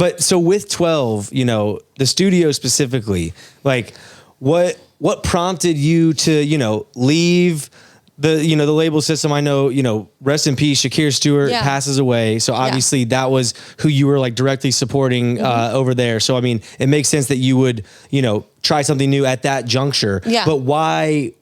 but so with 12, you know, the studio specifically, like what prompted you to, you know, leave the, you know, the label system? I know, you know, rest in peace, Shakir Stewart passes away. So obviously that was who you were like directly supporting over there. So, I mean, it makes sense that you would, you know, try something new at that juncture. Yeah. But why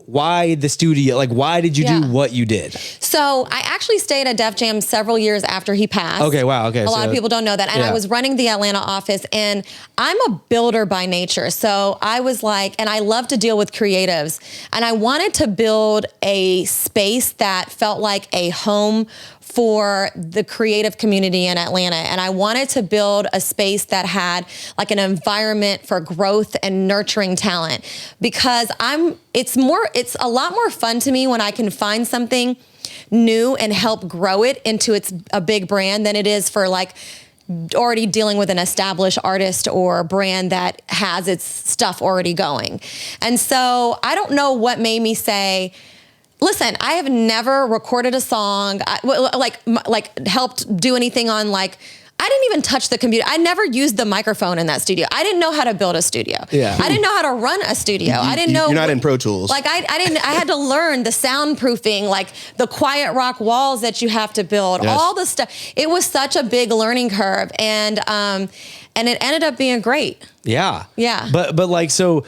the studio? Like, why did you do what you did? So I actually stayed at Def Jam several years after he passed. Okay, wow, okay. A lot of people don't know that. And I was running the Atlanta office, and I'm a builder by nature. So I was like, and I love to deal with creatives. And I wanted to build a space that felt like a home for the creative community in Atlanta. And I wanted to build a space that had like an environment for growth and nurturing talent, because it's a lot more fun to me when I can find something new and help grow it into a big brand than it is for like already dealing with an established artist or brand that has its stuff already going. And so I don't know what made me say, listen, I have never recorded a song, like helped do anything on like, I didn't even touch the computer. I never used the microphone in that studio. I didn't know how to build a studio. Yeah. I didn't know how to run a studio. I didn't know. You're not in Pro Tools. Like I had to learn the soundproofing, like the quiet rock walls that you have to build, all the stuff. It was such a big learning curve, and it ended up being great. Yeah. Yeah. But like, so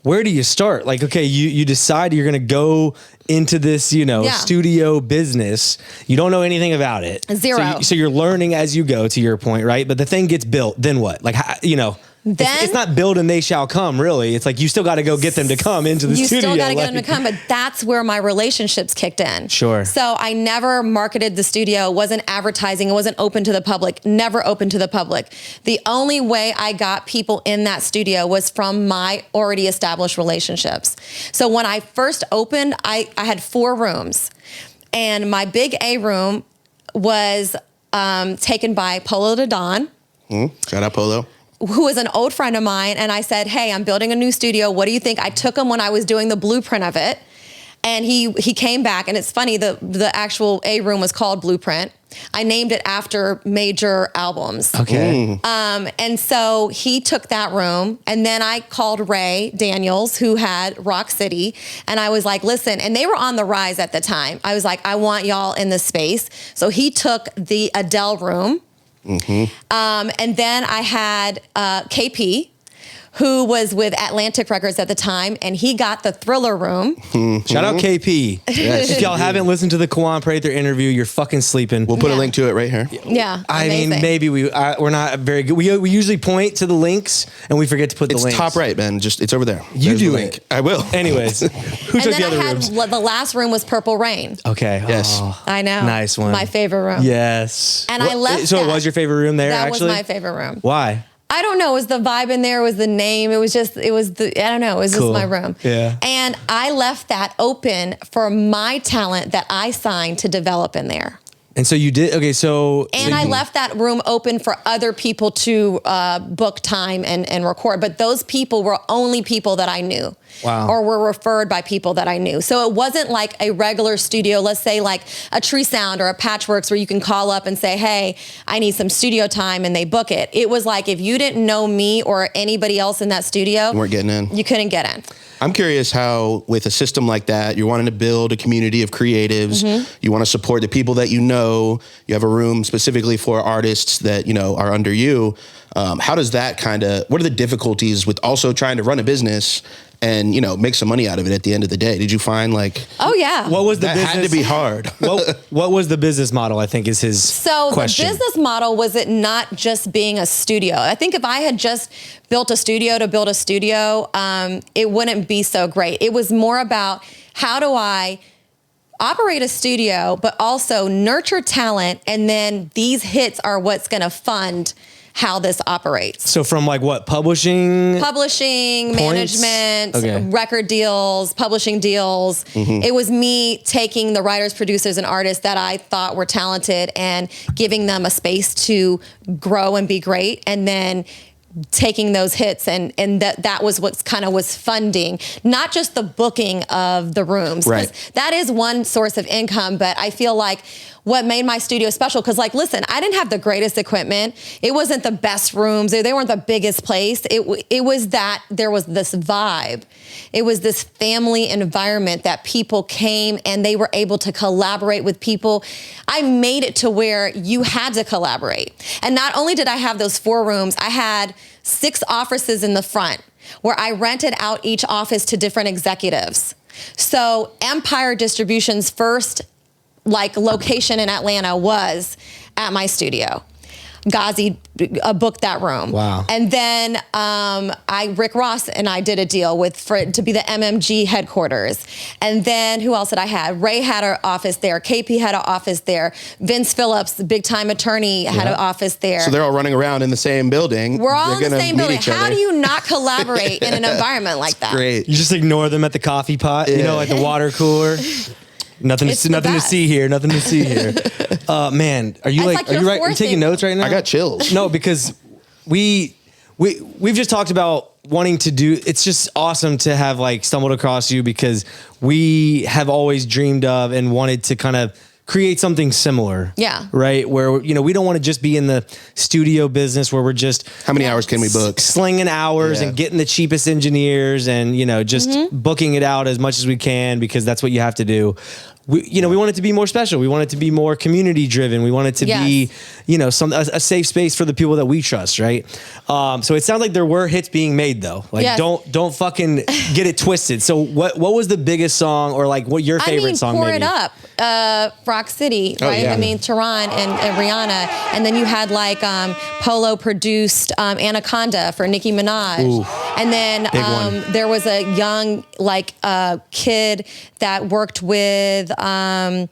where do you start? Like, okay, you decide you're going to go into this, you know, studio business. You don't know anything about it. Zero. So you're learning as you go, to your point, right? But the thing gets built, then what? Like, you know, it's not build and they shall come, really. It's like you still got to go get them to come into the studio. You still got to get them to come, but that's where my relationships kicked in. Sure. So I never marketed the studio, wasn't advertising, it wasn't open to the public, never open to the public. The only way I got people in that studio was from my already established relationships. So when I first opened, I had 4 rooms, and my big A room was taken by Polo de Don. Shout out Polo. Who was an old friend of mine, and I said, hey, I'm building a new studio. What do you think? I took him when I was doing the blueprint of it, and he came back, and it's funny, the actual A room was called Blueprint. I named it after major albums. Okay. And so he took that room, and then I called Ray Daniels, who had Rock City, and I was like, listen, and they were on the rise at the time. I was like, I want y'all in this space. So he took the Adele room. And then I had KP, who was with Atlantic Records at the time, and he got the Thriller room. Shout out KP. Yes. If y'all haven't listened to the Kawan Prather interview, you're fucking sleeping. We'll put a link to it right here. Yeah, I mean, maybe we're not very good. We usually point to the links, and we forget to put the links. It's top right, man. It's over there. You do it. I will. Anyways, who took the other rooms? The last room was Purple Rain. Okay. Yes. Oh, I know. Nice one. My favorite room. Yes. And I left So it was your favorite room there, actually? That was my favorite room. Why? I don't know. It was the vibe in there. It was the name. I don't know. It was just my room. Yeah. And I left that open for my talent that I signed to develop in there. And so you did, okay, so... And I left that room open for other people to book time and record. But those people were only people that I knew. Wow. Or were referred by people that I knew. So it wasn't like a regular studio, let's say like a Tree Sound or a Patchworks, where you can call up and say, hey, I need some studio time, and they book it. It was like, if you didn't know me or anybody else in that studio... You weren't getting in. You couldn't get in. I'm curious how, with a system like that, you're wanting to build a community of creatives. You want to support the people that you know. You have a room specifically for artists that, you know, are under you. How does that what are the difficulties with also trying to run a business and, you know, make some money out of it at the end of the day? Did you find Oh yeah. What was the business? Had to be hard. What was the business model, I think, is his question. The business model was it not just being a studio. I think if I had just built a studio to build a studio, it wouldn't be so great. It was more about, how do I operate a studio, but also nurture talent, and then these hits are what's going to fund how this operates. So from like what, publishing, management, record deals, publishing deals. It was me taking the writers, producers, and artists that I thought were talented and giving them a space to grow and be great, and then taking those hits, and that was what's was funding, not just the booking of the rooms. Right. That is one source of income, but I feel like what made my studio special. Cause like, listen, I didn't have the greatest equipment. It wasn't the best rooms. They weren't the biggest place. It was that there was this vibe. It was this family environment that people came and they were able to collaborate with people. I made it to where you had to collaborate. And not only did I have those 4 rooms, I had 6 offices in the front where I rented out each office to different executives. So Empire Distribution's first location in Atlanta was at my studio. Ghazi booked that room. Wow. And then Rick Ross and I did a deal to be the MMG headquarters. And then who else did I have? Ray had an office there. KP had an office there. Vince Phillips, the big time attorney, had an office there. So they're all running around in the same building. We're all in the same building. How do you not collaborate in an environment like that? Great. You just ignore them at the coffee pot, like the water cooler. Nothing to see here. Nothing to see here. Man, are you are you taking notes right now? I got chills. No, because we've just talked about wanting to do. It's just awesome to have stumbled across you, because we have always dreamed of and wanted to kind of create something similar. Yeah. Right. Where, we don't want to just be in the studio business where we're just, how many hours can we book? Slinging hours and getting the cheapest engineers and, just booking it out as much as we can, because that's what you have to do. We want it to be more special. We want it to be more community driven. We want it to be, a safe space for the people that we trust. Right. So it sounds like there were hits being made though. Don't fucking get it twisted. So what was the biggest song, or what your favorite song? Pour maybe? It Up, Rock City, right? Yeah. I mean, Tehran and Rihanna. And then you had Polo produced Anaconda for Nicki Minaj. Ooh, and then there was a young kid that worked with Rock,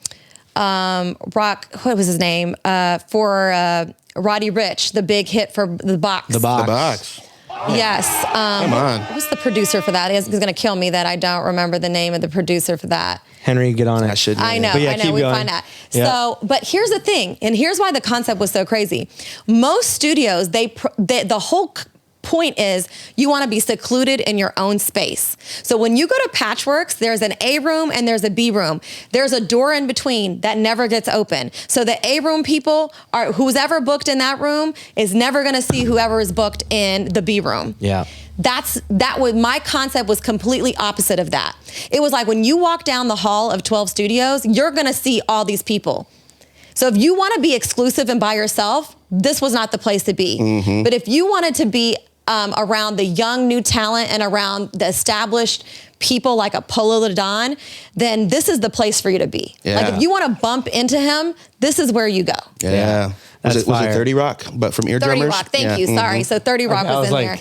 what was his name? For Roddy Ricch, the big hit for The Box. The Box. Yes. Come on. Who's the producer for that? He's going to kill me that I don't remember the name of the producer for that. Henry, get on it. I should know. I know. We find out. Yeah. So, but here's the thing, and here's why the concept was so crazy. Most studios, the whole point is you want to be secluded in your own space. So when you go to Patchworks, there's an A room and there's a B room. There's a door in between that never gets open. So the A room people who's ever booked in that room is never going to see whoever is booked in the B room. Yeah. My concept was completely opposite of that. It was like when you walk down the hall of 12 studios, you're going to see all these people. So if you want to be exclusive and by yourself, this was not the place to be. Mm-hmm. But if you wanted to be around the young new talent and around the established people like a Polo Don, then this is the place for you to be. Yeah. If you want to bump into him, this is where you go. Yeah. Was it 30 Rock, but from Eardrummers? 30 Rock, thank you. Sorry. So 30 Rock was in there.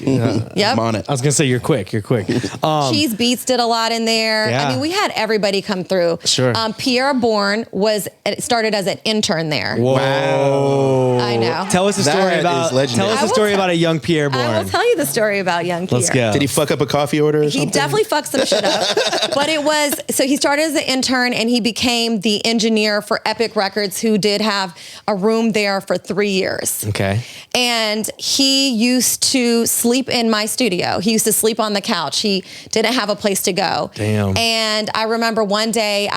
Yep. I'm on it. I was going to say, you're quick. Cheese Beats did a lot in there. Yeah. I mean, we had everybody come through. Sure. Pierre Bourne started as an intern there. Whoa. I know. Tell us a story about a young Pierre Bourne. I will tell you the story about young Pierre. Let's go. Did he fuck up a coffee order or something? He definitely fucked some shit up. But so he started as an intern and he became the engineer for Epic Records, who did have a room there for 3 years. Okay. And he used to sleep in my studio. He used to sleep on the couch. He didn't have a place to go. Damn. And I remember one day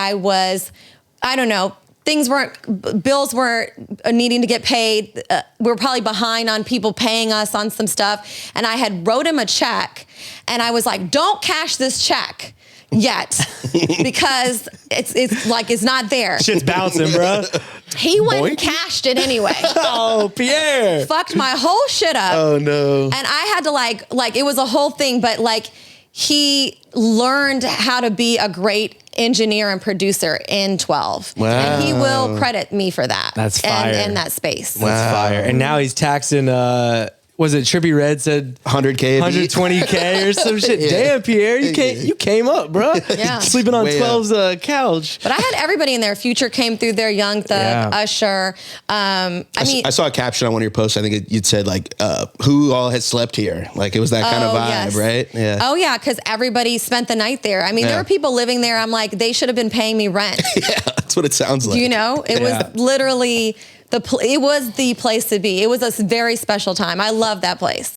bills weren't needing to get paid. We were probably behind on people paying us on some stuff. And I had wrote him a check and I was like, don't cash this check yet because it's not there. Shit's bouncing, bro. He went and cashed it anyway. Oh, Pierre. Fucked my whole shit up. Oh no. And I had to it was a whole thing, but he learned how to be a great engineer and producer in 12. Wow. And he will credit me for that. That's fire. And that space. Wow. That's fire. And now he's taxing was it Trippie Redd said 100K, 120K or some shit? Yeah. Damn, Pierre, you came up, bro. Yeah. Sleeping on 12's couch. But I had everybody in there. Future came through there, Young Thug, Usher. I saw a caption on one of your posts. I think you'd said who all had slept here. It was that kind of vibe, right? Yeah. Oh yeah, because everybody spent the night there. I mean, there were people living there. I'm like, they should have been paying me rent. Yeah, that's what it sounds like. It was literally it was the place to be. It was a very special time. I love that place.